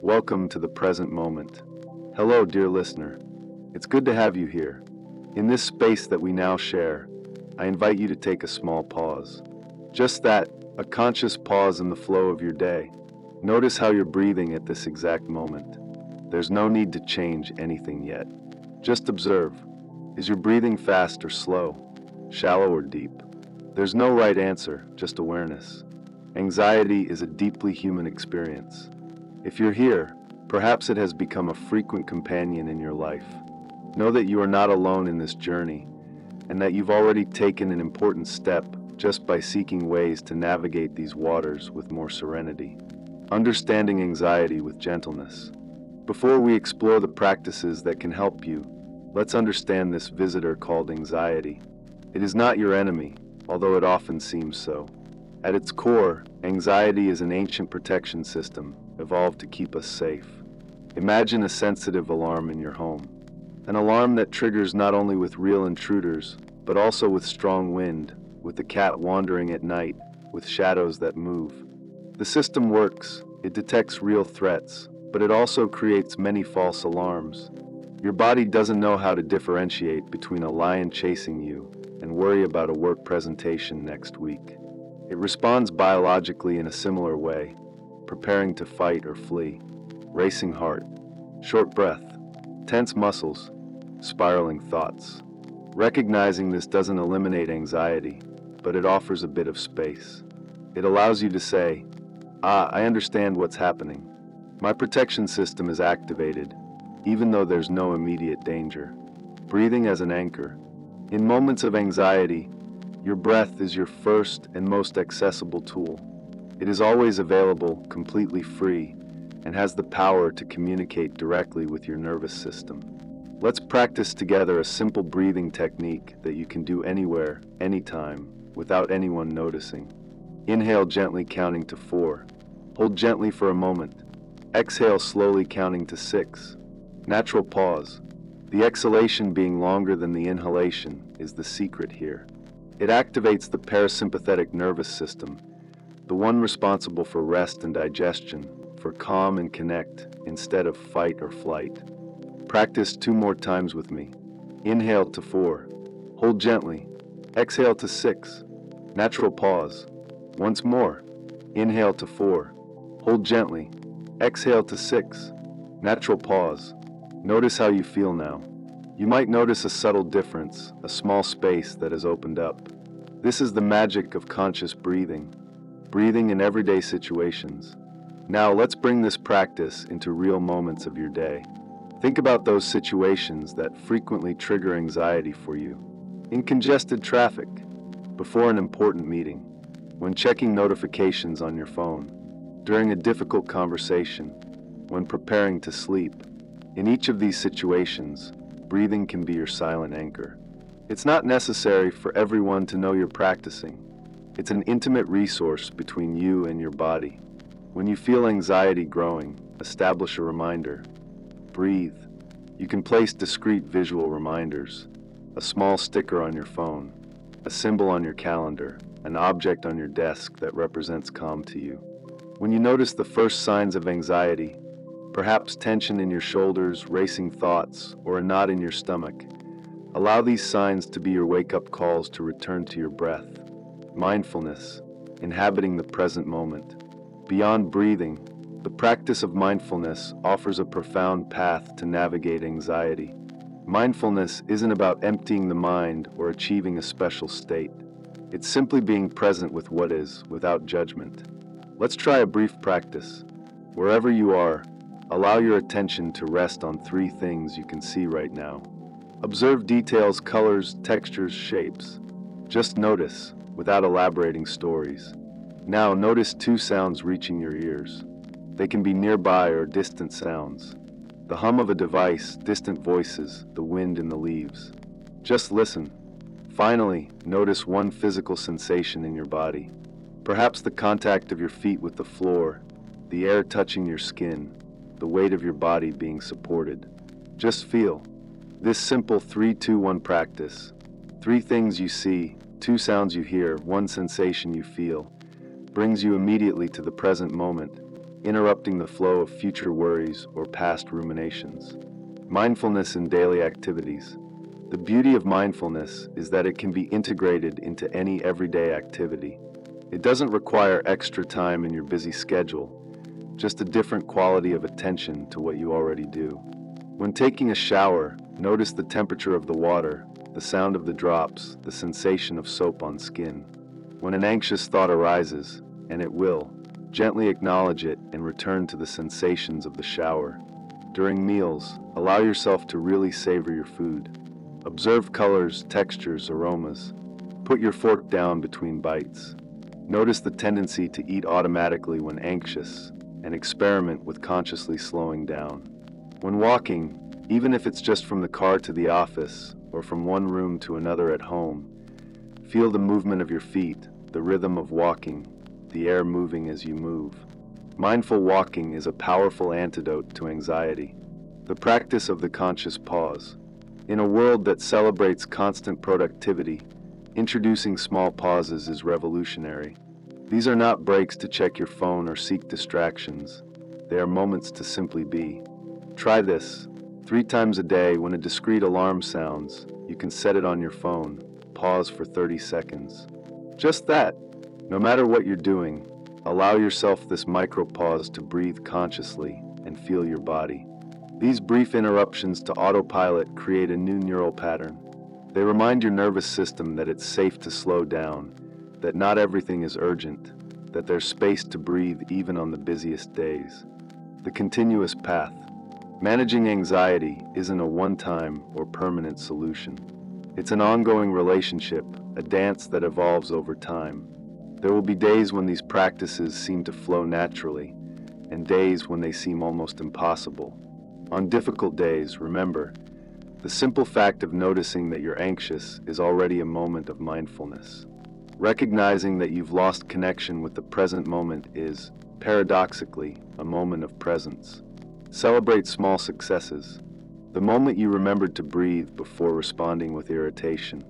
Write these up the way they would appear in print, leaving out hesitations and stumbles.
Welcome to the present moment. Hello, dear listener. It's good to have you here. In this space that we now share, I invite you to take a small pause. Just that, a conscious pause in the flow of your day. Notice how you're breathing at this exact moment. There's no need to change anything yet. Just observe. Is your breathing fast or slow? Shallow or deep? There's no right answer, just awareness. Anxiety is a deeply human experience. If you're here, perhaps it has become a frequent companion in your life. Know that you are not alone in this journey, and that you've already taken an important step just by seeking ways to navigate these waters with more serenity. Understanding anxiety with gentleness. Before we explore the practices that can help you, let's understand this visitor called anxiety. It is not your enemy, although it often seems so. At its core, anxiety is an ancient protection system evolved to keep us safe. Imagine a sensitive alarm in your home. An alarm that triggers not only with real intruders, but also with strong wind, with the cat wandering at night, with shadows that move. The system works. It detects real threats, but it also creates many false alarms. Your body doesn't know how to differentiate between a lion chasing you and worry about a work presentation next week. It responds biologically in a similar way, preparing to fight or flee. Racing heart, short breath, tense muscles, spiraling thoughts. Recognizing this doesn't eliminate anxiety, but it offers a bit of space. It allows you to say, I understand what's happening. My protection system is activated, even though there's no immediate danger. Breathing as an anchor. In moments of anxiety, your breath is your first and most accessible tool. It is always available, completely free, and has the power to communicate directly with your nervous system. Let's practice together a simple breathing technique that you can do anywhere, anytime, without anyone noticing. Inhale gently, counting to 4. Hold gently for a moment. Exhale slowly, counting to 6. Natural pause. The exhalation being longer than the inhalation is the secret here. It activates the parasympathetic nervous system, the one responsible for rest and digestion, for calm and connect instead of fight or flight. Practice 2 more times with me. Inhale to 4. Hold gently. Exhale to 6. Natural pause. Once more. Inhale to 4. Hold gently. Exhale to 6. Natural pause. Notice how you feel now. You might notice a subtle difference, a small space that has opened up. This is the magic of conscious breathing. Breathing in everyday situations. Now let's bring this practice into real moments of your day. Think about those situations that frequently trigger anxiety for you. In congested traffic, before an important meeting, when checking notifications on your phone, during a difficult conversation, when preparing to sleep. In each of these situations, breathing can be your silent anchor. It's not necessary for everyone to know you're practicing. It's an intimate resource between you and your body. When you feel anxiety growing, establish a reminder. Breathe. You can place discrete visual reminders, a small sticker on your phone, a symbol on your calendar, an object on your desk that represents calm to you. When you notice the first signs of anxiety, perhaps tension in your shoulders, racing thoughts, or a knot in your stomach, allow these signs to be your wake-up calls to return to your breath. Mindfulness, inhabiting the present moment. Beyond breathing, the practice of mindfulness offers a profound path to navigate anxiety. Mindfulness isn't about emptying the mind or achieving a special state. It's simply being present with what is, without judgment. Let's try a brief practice. Wherever you are, allow your attention to rest on 3 things you can see right now. Observe details, colors, textures, shapes. Just notice, without elaborating stories. Now notice 2 sounds reaching your ears. They can be nearby or distant sounds. The hum of a device, distant voices, the wind in the leaves. Just listen. Finally, notice 1 physical sensation in your body. Perhaps the contact of your feet with the floor, the air touching your skin, the weight of your body being supported. Just feel. This simple 3-2-1 practice. 3 things you see, 2 sounds you hear, 1 sensation you feel, brings you immediately to the present moment, interrupting the flow of future worries or past ruminations. Mindfulness in daily activities. The beauty of mindfulness is that it can be integrated into any everyday activity. It doesn't require extra time in your busy schedule, just a different quality of attention to what you already do. When taking a shower, notice the temperature of the water, the sound of the drops, the sensation of soap on skin. When an anxious thought arises, and it will, gently acknowledge it and return to the sensations of the shower. During meals, allow yourself to really savor your food. Observe colors, textures, aromas. Put your fork down between bites. Notice the tendency to eat automatically when anxious, and experiment with consciously slowing down. When walking, even if it's just from the car to the office or from one room to another at home, feel the movement of your feet, the rhythm of walking, the air moving as you move. Mindful walking is a powerful antidote to anxiety. The practice of the conscious pause. In a world that celebrates constant productivity, introducing small pauses is revolutionary. These are not breaks to check your phone or seek distractions. They are moments to simply be. Try this. 3 times a day, when a discrete alarm sounds, you can set it on your phone. Pause for 30 seconds. Just that. No matter what you're doing, allow yourself this micro pause to breathe consciously and feel your body. These brief interruptions to autopilot create a new neural pattern. They remind your nervous system that it's safe to slow down, that not everything is urgent, that there's space to breathe even on the busiest days. The continuous path. Managing anxiety isn't a one-time or permanent solution. It's an ongoing relationship, a dance that evolves over time. There will be days when these practices seem to flow naturally, and days when they seem almost impossible. On difficult days, remember, the simple fact of noticing that you're anxious is already a moment of mindfulness. Recognizing that you've lost connection with the present moment is, paradoxically, a moment of presence. Celebrate small successes. The moment you remembered to breathe before responding with irritation.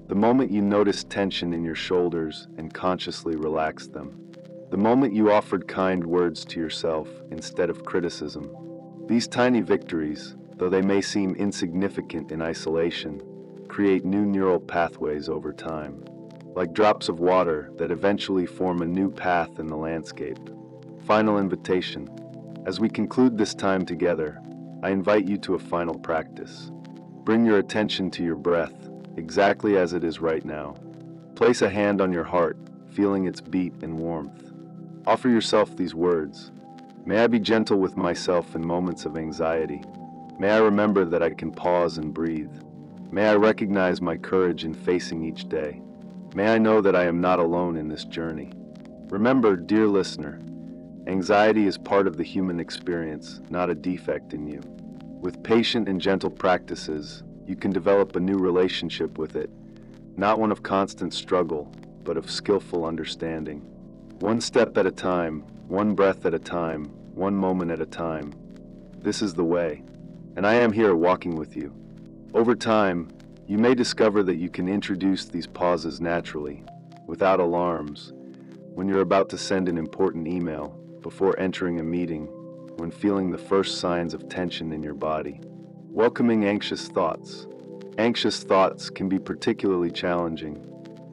The moment you noticed tension in your shoulders and consciously relaxed them. The moment you offered kind words to yourself instead of criticism. These tiny victories, though they may seem insignificant in isolation, create new neural pathways over time, like drops of water that eventually form a new path in the landscape. Final invitation. As we conclude this time together, I invite you to a final practice. Bring your attention to your breath, exactly as it is right now. Place a hand on your heart, feeling its beat and warmth. Offer yourself these words. May I be gentle with myself in moments of anxiety. May I remember that I can pause and breathe. May I recognize my courage in facing each day. May I know that I am not alone in this journey. Remember, dear listener, anxiety is part of the human experience, not a defect in you. With patient and gentle practices, you can develop a new relationship with it, not one of constant struggle, but of skillful understanding. One step at a time, one breath at a time, one moment at a time. This is the way, and I am here walking with you. Over time, you may discover that you can introduce these pauses naturally, without alarms, when you're about to send an important email, before entering a meeting, when feeling the first signs of tension in your body. Welcoming anxious thoughts. Anxious thoughts can be particularly challenging.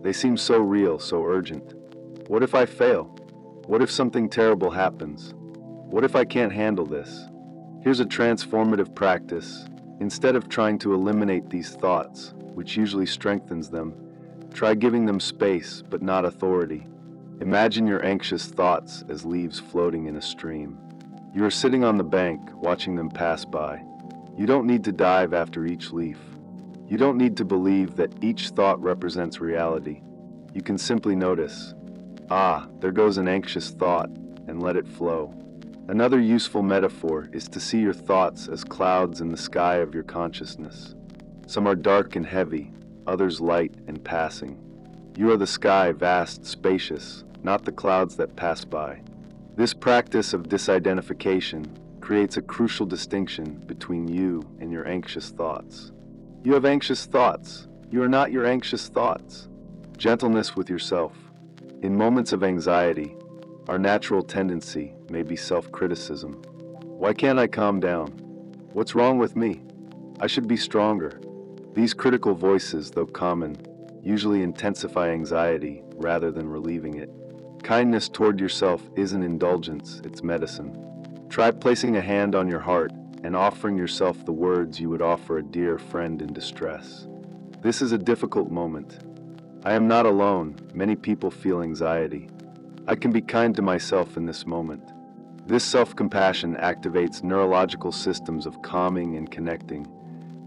They seem so real, so urgent. What if I fail? What if something terrible happens? What if I can't handle this? Here's a transformative practice. Instead of trying to eliminate these thoughts, which usually strengthens them, try giving them space but not authority. Imagine your anxious thoughts as leaves floating in a stream. You are sitting on the bank, watching them pass by. You don't need to dive after each leaf. You don't need to believe that each thought represents reality. You can simply notice, there goes an anxious thought, and let it flow. Another useful metaphor is to see your thoughts as clouds in the sky of your consciousness. Some are dark and heavy, others light and passing. You are the sky, vast, spacious, not the clouds that pass by. This practice of disidentification creates a crucial distinction between you and your anxious thoughts. You have anxious thoughts. You are not your anxious thoughts. Gentleness with yourself. In moments of anxiety, our natural tendency, maybe self-criticism. Why can't I calm down? What's wrong with me? I should be stronger. These critical voices, though common, usually intensify anxiety rather than relieving it. Kindness toward yourself isn't indulgence, it's medicine. Try placing a hand on your heart and offering yourself the words you would offer a dear friend in distress. This is a difficult moment. I am not alone. Many people feel anxiety. I can be kind to myself in this moment. This self-compassion activates neurological systems of calming and connecting,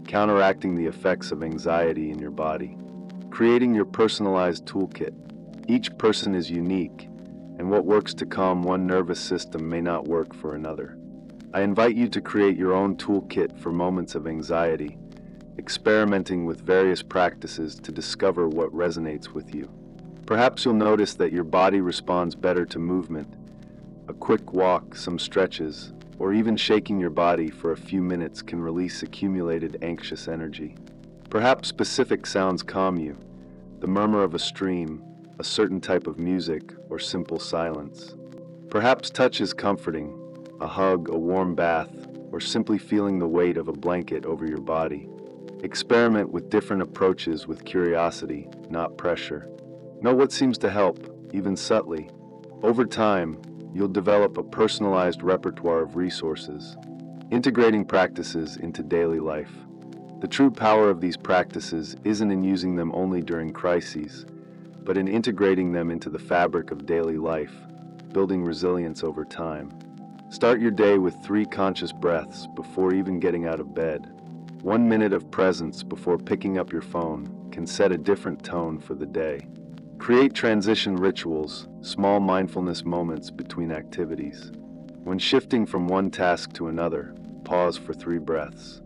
counteracting the effects of anxiety in your body. Creating your personalized toolkit. Each person is unique, and what works to calm one nervous system may not work for another. I invite you to create your own toolkit for moments of anxiety, experimenting with various practices to discover what resonates with you. Perhaps you'll notice that your body responds better to movement. A quick walk, some stretches, or even shaking your body for a few minutes can release accumulated anxious energy. Perhaps specific sounds calm you, the murmur of a stream, a certain type of music, or simple silence. Perhaps touch is comforting, a hug, a warm bath, or simply feeling the weight of a blanket over your body. Experiment with different approaches with curiosity, not pressure. Know what seems to help, even subtly. Over time, you'll develop a personalized repertoire of resources, integrating practices into daily life. The true power of these practices isn't in using them only during crises, but in integrating them into the fabric of daily life, building resilience over time. Start your day with 3 conscious breaths before even getting out of bed. 1 minute of presence before picking up your phone can set a different tone for the day. Create transition rituals, small mindfulness moments between activities. When shifting from one task to another, pause for 3 breaths.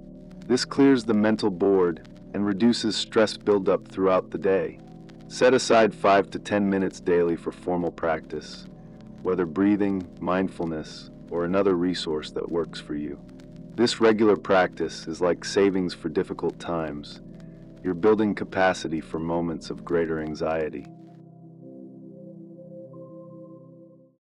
This clears the mental board and reduces stress buildup throughout the day. Set aside 5 to 10 minutes daily for formal practice, whether breathing, mindfulness, or another resource that works for you. This regular practice is like savings for difficult times. You're building capacity for moments of greater anxiety.